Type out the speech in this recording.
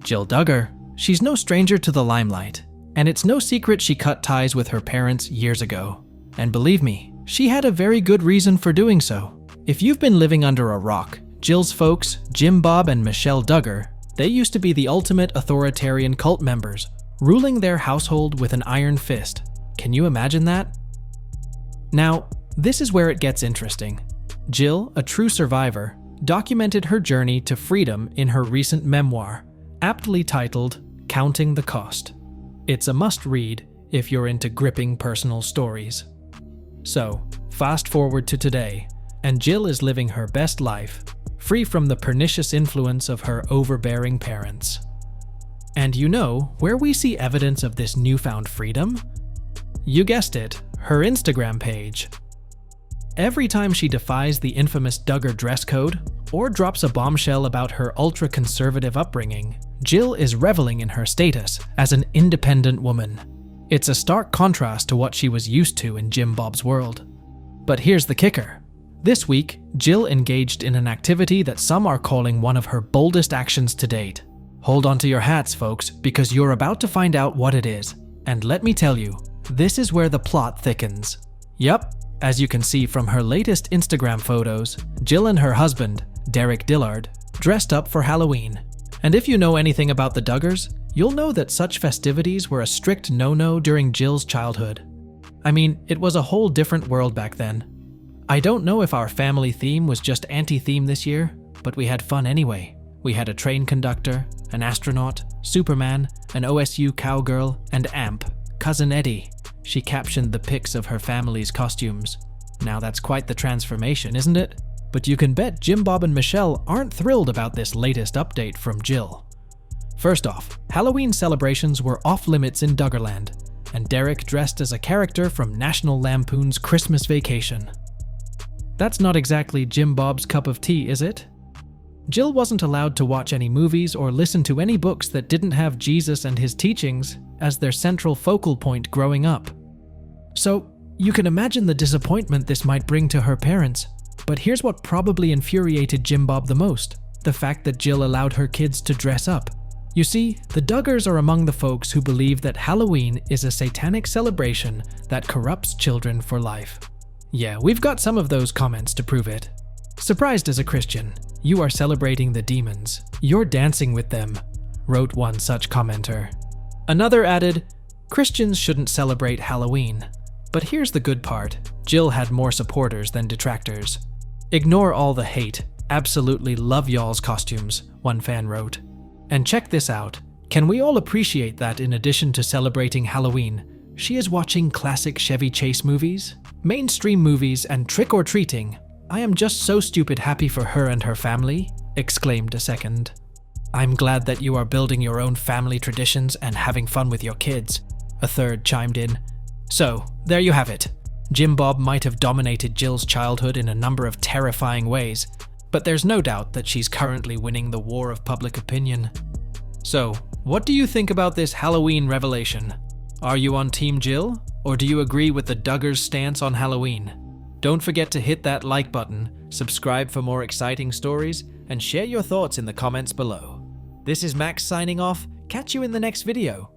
Jill Duggar. She's no stranger to the limelight, and it's no secret she cut ties with her parents years ago. And believe me, she had a very good reason for doing so. If you've been living under a rock, Jill's folks, Bob and Michelle Duggar, they used to be the ultimate authoritarian cult members, ruling their household with an iron fist. Can you imagine that? Now, this is where it gets interesting. Jill, a true survivor, documented her journey to freedom in her recent memoir, aptly titled Counting the Cost. It's a must-read if you're into gripping personal stories. So, fast forward to today, and Jill is living her best life, free from the pernicious influence of her overbearing parents. And you know where we see evidence of this newfound freedom? You guessed it, her Instagram page. Every time she defies the infamous Duggar dress code or drops a bombshell about her ultra-conservative upbringing, Jill is reveling in her status as an independent woman. It's a stark contrast to what she was used to in Bob's world. But here's the kicker. This week, Jill engaged in an activity that some are calling one of her boldest actions to date. Hold on to your hats, folks, because you're about to find out what it is. And let me tell you, this is where the plot thickens. Yup, as you can see from her latest Instagram photos, Jill and her husband, Derek Dillard, dressed up for Halloween. And if you know anything about the Duggars, you'll know that such festivities were a strict no-no during Jill's childhood. I mean, it was a whole different world back then. I don't know if our family theme was just anti-theme this year, but we had fun anyway. We had a train conductor, an astronaut, Superman, an OSU cowgirl, and Amp, Cousin Eddie. She captioned the pics of her family's costumes. Now that's quite the transformation, isn't it? But you can bet Bob and Michelle aren't thrilled about this latest update from Jill. First off, Halloween celebrations were off limits in Duggarland, and Derek dressed as a character from National Lampoon's Christmas Vacation. That's not exactly Bob's cup of tea, is it? Jill wasn't allowed to watch any movies or listen to any books that didn't have Jesus and his teachings as their central focal point growing up. So, you can imagine the disappointment this might bring to her parents, but here's what probably infuriated Bob the most: the fact that Jill allowed her kids to dress up. You see, the Duggars are among the folks who believe that Halloween is a satanic celebration that corrupts children for life. Yeah, we've got some of those comments to prove it. Surprised as a Christian, you are celebrating the demons. You're dancing with them, wrote one such commenter. Another added, Christians shouldn't celebrate Halloween. But here's the good part. Jill had more supporters than detractors. Ignore all the hate. Absolutely love y'all's costumes, one fan wrote. And check this out. Can we all appreciate that in addition to celebrating Halloween, she is watching classic Chevy Chase movies, mainstream movies, and trick-or-treating? I am just so stupid happy for her and her family, exclaimed a second. I'm glad that you are building your own family traditions and having fun with your kids, a third chimed in. So, there you have it. Bob might have dominated Jill's childhood in a number of terrifying ways, but there's no doubt that she's currently winning the war of public opinion. So, what do you think about this Halloween revelation? Are you on Team Jill, or do you agree with the Duggars' stance on Halloween? Don't forget to hit that like button, subscribe for more exciting stories, and share your thoughts in the comments below. This is Max signing off. Catch you in the next video.